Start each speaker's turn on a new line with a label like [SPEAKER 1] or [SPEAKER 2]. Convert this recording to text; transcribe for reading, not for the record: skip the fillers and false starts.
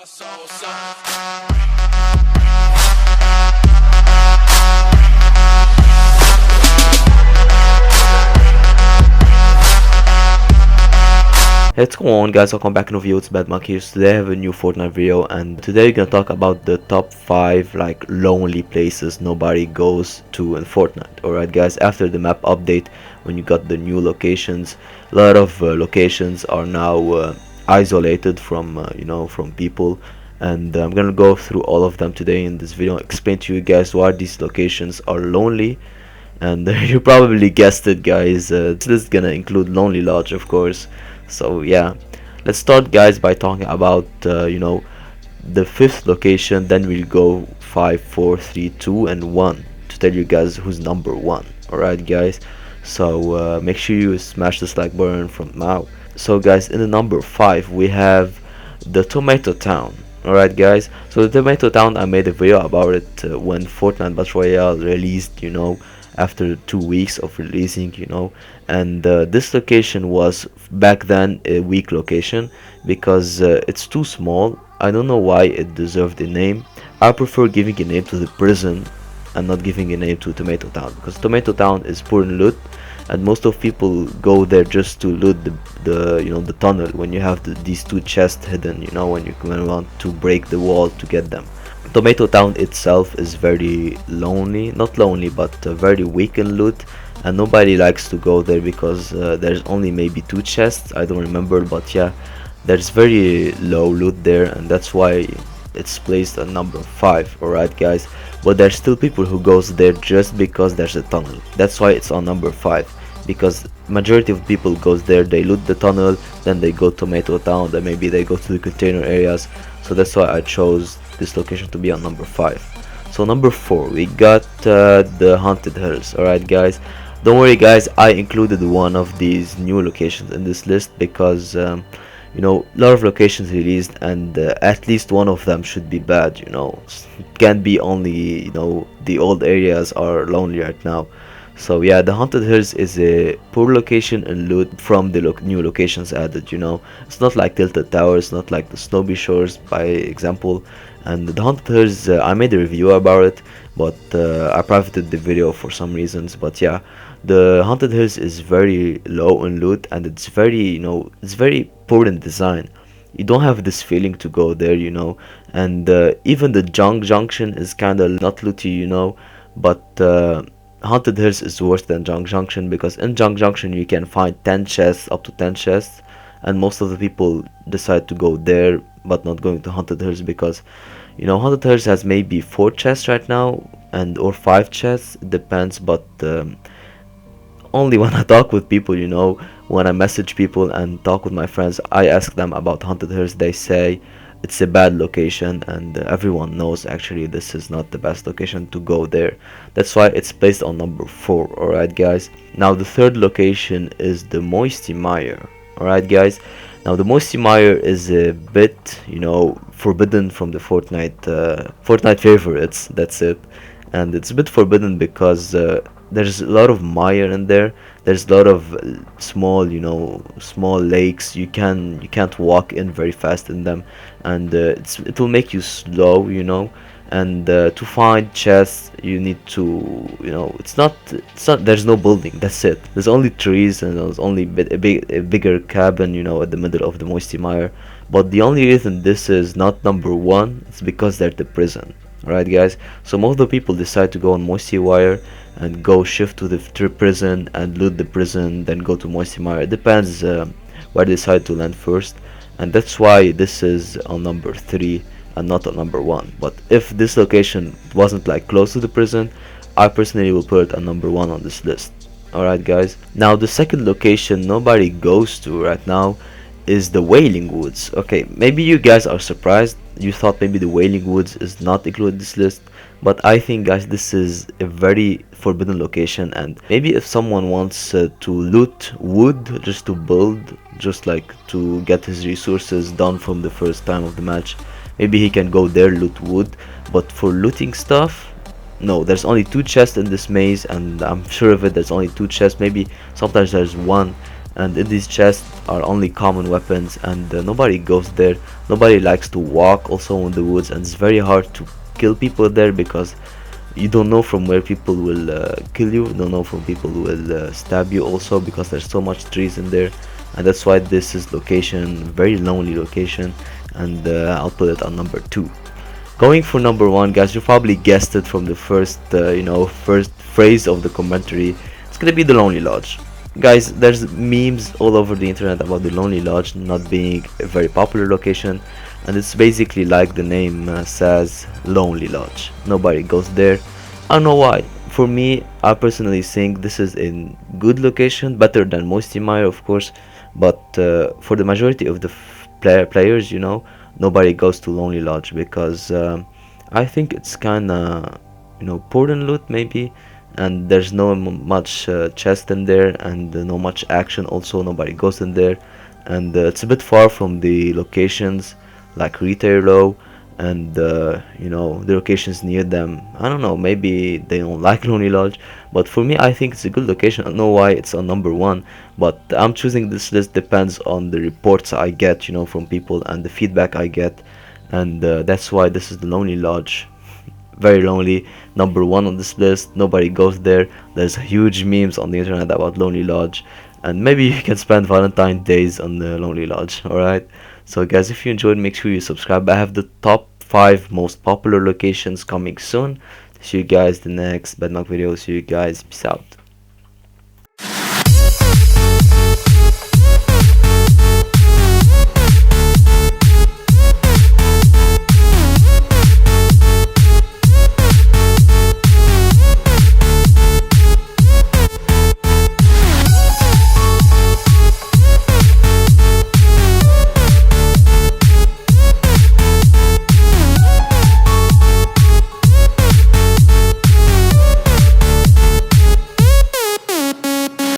[SPEAKER 1] Hey, what's going on, guys? Welcome back in a video. It's Bad Monkey here. Today I have a new Fortnite video, and today we're gonna talk about the top 5 like lonely places nobody goes to in Fortnite. Alright guys, after the map update, when you got the new locations, a lot of locations are now isolated from from people, and I'm gonna go through all of them today in this video, explain to you guys why these locations are lonely. And you probably guessed it, guys. This is gonna include Lonely Lodge, of course. So yeah, let's start, guys, by talking about the 5th location. Then we'll go 5, 4, 3, 2, and 1 to tell you guys who's number 1. Alright guys, so make sure you smash this like button from now. So guys, in the number 5 we have the Tomato Town. Alright guys, so the Tomato Town, I made a video about it when Fortnite Battle Royale released, after 2 weeks of releasing, and this location was back then a weak location because it's too small. I don't know why it deserved a name. I prefer giving a name to the prison and not giving a name to Tomato Town, because Tomato Town is poor in loot, and most of people go there just to loot the tunnel when you have these 2 chests hidden, when you want to break the wall to get them. Tomato Town itself is very lonely, not lonely, but very weak in loot, and nobody likes to go there because there's only maybe 2 chests, I don't remember, but yeah, there's very low loot there, and that's why it's placed at number 5. Alright guys, but there's still people who goes there just because there's a tunnel. That's why it's on number 5, because majority of people goes there, they loot the tunnel, then they go to Tomato Town, then maybe they go to the container areas. So that's why I chose this location to be on number 5. So number 4 we got the Haunted Hills. Alright guys, don't worry guys, I included one of these new locations in this list because a lot of locations released, and at least one of them should be bad. It can't be only the old areas are lonely right now. So yeah, the Haunted Hills is a poor location in loot from the new locations added. It's not like Tilted Towers, not like the Snowy Shores by example. And the Haunted Hills, I made a review about it, but I privated the video for some reasons. But yeah, the Haunted Hills is very low in loot, and it's very it's very poor in design. You don't have this feeling to go there, and even the Junk Junction is kind of not looty, but Haunted Hills is worse than Junk Junction, because in Junk Junction you can find 10 chests, up to 10 chests, and most of the people decide to go there but not going to Haunted Hills because Haunted Hills has maybe 4 chests right now, and or 5 chests, it depends. But only when I talk with people, when I message people and talk with my friends, I ask them about Haunted Hills, they say it's a bad location, and everyone knows actually this is not the best location to go there. That's why it's placed on number 4. Alright guys, now the 3rd location is the Moisty Mire. Alright guys, now the Moisty Mire is a bit forbidden from the Fortnite favorites, that's it. And it's a bit forbidden because there's a lot of mire in there. There's a lot of small small lakes. You can't walk in very fast in them, and it will make you slow, and to find chests you need to it's not there's no building, that's it. There's only trees, and there's only a bigger cabin at the middle of the Moisty Mire. But the only reason this is not number 1 is because they're the prison. Right guys, so most of the people decide to go on Moisty Wire and go shift to the prison and loot the prison, then go to Moisty Mire. It depends where they decide to land first, and that's why this is on number 3 and not on number 1. But if this location wasn't like close to the prison, I personally will put it on number 1 on this list. Alright guys, now the 2nd location nobody goes to right now is the Wailing Woods. Okay, maybe you guys are surprised, you thought maybe the Wailing Woods is not included in this list, but I think guys this is a very forbidden location, and maybe if someone wants to loot wood just to build, just like to get his resources done from the first time of the match, maybe he can go there, loot wood. But for looting stuff, no, there's only 2 chests in this maze, and I'm sure of it, there's only 2 chests, maybe sometimes there's 1, and in these chests are only common weapons, and nobody goes there. Nobody likes to walk also in the woods, and it's very hard to kill people there because you don't know from where people will kill you. You don't know from people who will stab you also, because there's so much trees in there. And that's why this is location, very lonely location, and I'll put it on number 2. Going for number 1, guys, you probably guessed it from the first first phrase of the commentary. It's gonna be the Lonely Lodge. Guys, there's memes all over the internet about the Lonely Lodge not being a very popular location, and it's basically like the name says, Lonely Lodge. Nobody goes there. I don't know why. For me, I personally think this is a good location, better than Moisty Mire, of course, but for the majority of the players, nobody goes to Lonely Lodge because I think it's kinda, poor in loot maybe, and there's no much chest in there, and no much action also. Nobody goes in there, and it's a bit far from the locations like Retail Row, and the locations near them. I don't know, maybe they don't like Lonely Lodge, but for me I think it's a good location. I don't know why it's on number 1, but I'm choosing this list depends on the reports I get, from people, and the feedback I get, and that's why this is the Lonely Lodge. Very lonely, number 1 on this list. Nobody goes there. There's huge memes on the internet about Lonely Lodge, and maybe you can spend Valentine days on the Lonely Lodge. Alright, so guys, if you enjoyed, make sure you subscribe. I have the top 5 most popular locations coming soon. See you guys the next Bedmark video. See you guys, peace out.